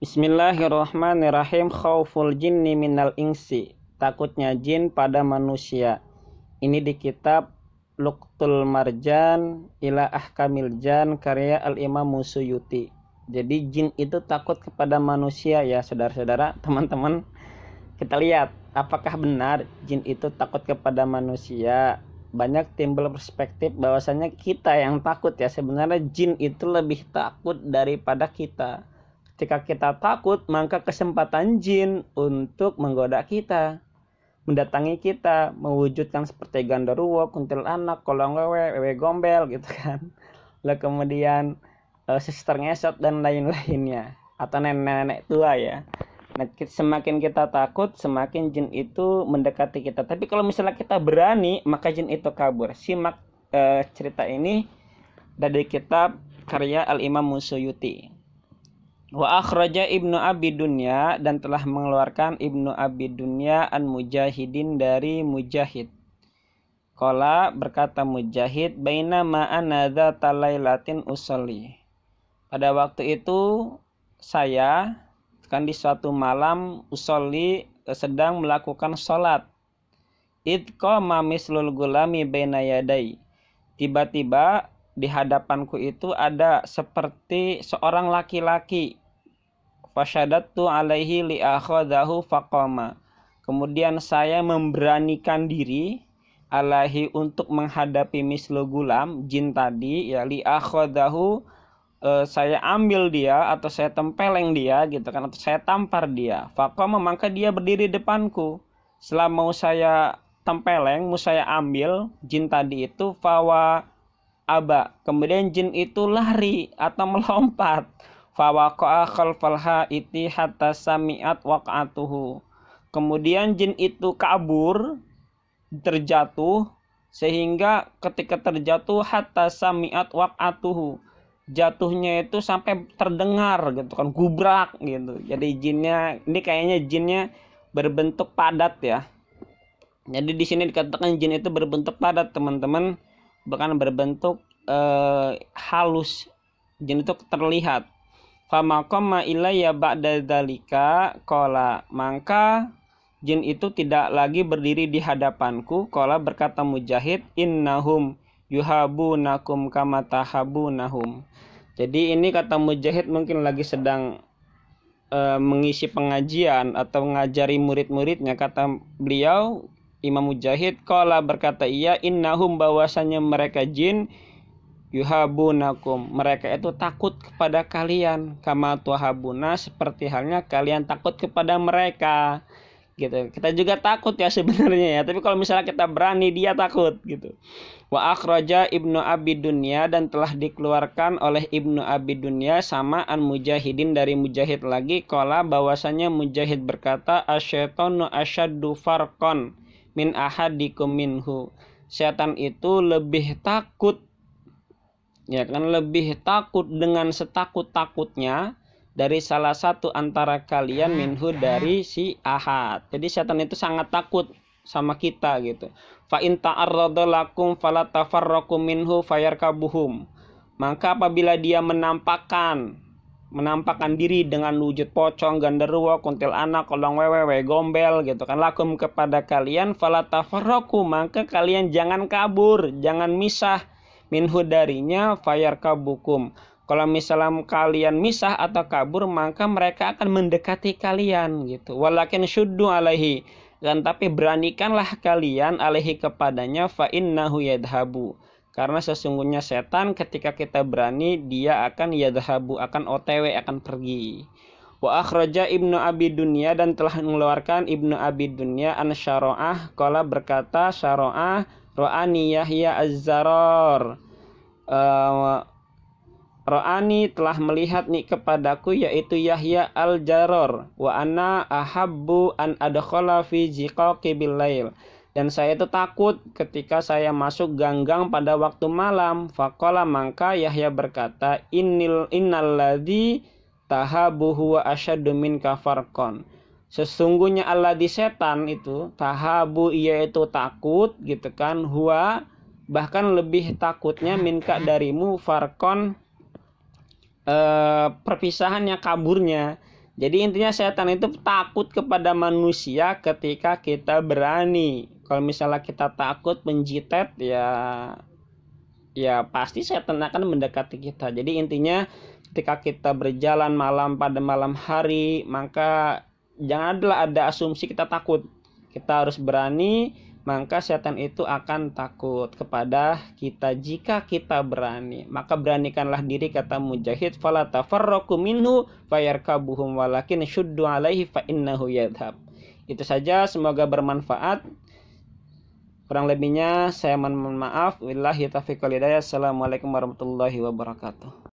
Bismillahirrahmanirrahim. Khauful jinni minal insi. Takutnya jin pada manusia. Ini di kitab Luqtul Marjan ila Ahkamil Jan karya Al-Imam Suyuti. Jadi jin itu takut kepada manusia ya saudara-saudara, teman-teman. Kita lihat apakah benar jin itu takut kepada manusia. Banyak timbul perspektif bahwasanya kita yang takut ya. Sebenarnya jin itu lebih takut daripada kita. Ketika kita takut, maka kesempatan jin untuk menggoda kita, mendatangi kita, mewujudkan seperti ganderuwo, kuntilanak, kolong wewe gombel gitu kan. Lalu kemudian sister ngesot dan lain-lainnya, atau nenek-nenek tua ya. Nah, semakin kita takut, semakin jin itu mendekati kita. Tapi kalau misalnya kita berani, maka jin itu kabur. Simak cerita ini dari kitab karya Al-Imam Suyuti. Wa akhraja Ibnu Abi Dunya, dan telah mengeluarkan Ibnu Abi Dunya an Mujahidin dari Mujahid. Qala, berkata Mujahid, bainama ana dzata lailatin usolli. Pada waktu itu saya kan di suatu malam usolli sedang melakukan sholat. Id qama mislul gulami baina yadai. Tiba-tiba di hadapanku itu ada seperti seorang laki-laki. Fasyadattu alaihi li'akhadahu faqama. Kemudian saya memberanikan diri alaihi untuk menghadapi mislu gulam, jin tadi ya, li'akhadahu, saya ambil dia atau saya tempeleng dia gitu kan, atau saya tampar dia. Faqama, maka dia berdiri depanku. Setelah mau saya tempeleng, mau saya ambil jin tadi itu, fawa aba, kemudian jin itu lari atau melompat. Fawaqa'a khalfal haiti hatta sami'at waq'atuhu. Kemudian jin itu kabur, terjatuh, sehingga ketika terjatuh hatta sami'at waq'atuhu, jatuhnya itu sampai terdengar gitu kan, gubrak gitu. Jadi jinnya ini kayaknya jinnya berbentuk padat ya. Jadi di sini dikatakan jin itu berbentuk padat, teman-teman, bukan berbentuk halus. Jin itu terlihat. Famaqama ilayya ba'da dzalika qala, maka jin itu tidak lagi berdiri di hadapanku. Qala, berkata Mujahid, innahum yuhabunakum kama tahabunahum. Jadi ini kata Mujahid mungkin lagi sedang mengisi pengajian atau mengajari murid-muridnya. Kata beliau Imam Mujahid, qala, berkata ia, innahum, bahwasanya mereka jin, yuhabunakum, mereka itu takut kepada kalian, kama tuhabuna, seperti halnya kalian takut kepada mereka gitu. Kita juga takut ya sebenarnya ya, tapi kalau misalnya kita berani, dia takut gitu. Wa akhraja Ibnu Abi Dunya, dan telah dikeluarkan oleh Ibnu Abi Dunya sama an Mujahidin dari Mujahid lagi. Qala, bahwasanya Mujahid berkata, asyaitonu asyaddu farqan min ahadikum minhu. Setan itu lebih takut, ya kan, lebih takut dengan setakut-takutnya dari salah satu antara kalian, minhu, dari si ahad. Jadi setan itu sangat takut sama kita gitu. Fa in ta'arrada lakum fala tafarraqu minhu fayarkabuhum. Maka apabila dia menampakkan diri dengan wujud pocong, ganderuwo, kuntilanak, kolong wewe gombel gitu kan, lakum, kepada kalian, fala tafarraqu, maka kalian jangan kabur, jangan misah, minhu, darinya, fayarkabukum. Kalau misalnya kalian misah atau kabur, maka mereka akan mendekati kalian gitu. Walakin syuddu alaihi, dan tapi beranikanlah kalian alaihi, kepadanya, fa innahu yadhabu, karena sesungguhnya setan ketika kita berani, dia akan yadhabu, akan OTW, akan pergi. Wa akhraja Ibnu Abi Dunya, dan telah mengeluarkan Ibnu Abi Dunya an Syara'ah, qala, berkata Syara'ah, Ro'ani Yahya Az-Zarar, Ro'ani, telah melihat nih kepadaku, yaitu Yahya Al-Jaror, wa ana ahabbu an adkhala fi ziqaqi bil lail, dan saya itu takut ketika saya masuk ganggang pada waktu malam. Faqala, maka Yahya berkata, innal ladzi tahabuhu wa asyaddu minka farqan. Sesungguhnya alladzi, setan itu, tahabu, yaitu takut gitu kan, huwa, bahkan lebih takutnya, minka, darimu, farqan, perpisahannya, kaburnya. Jadi intinya setan itu takut kepada manusia ketika kita berani. Kalau misalnya kita takut menjitet, ya pasti setan akan mendekati kita. Jadi intinya ketika kita berjalan malam pada malam hari, maka janganlah ada asumsi kita takut. Kita harus berani, maka setan itu akan takut kepada kita jika kita berani. Maka beranikanlah diri, kata Mujahid, fala tafarraqu minhu fayarkabuhum walakin syuddu alaihi fa innahu yadhhab. Itu saja, semoga bermanfaat. Kurang lebihnya saya mohon maaf. Wabillahi taufiq wal hidayah. Assalamualaikum warahmatullahi wabarakatuh.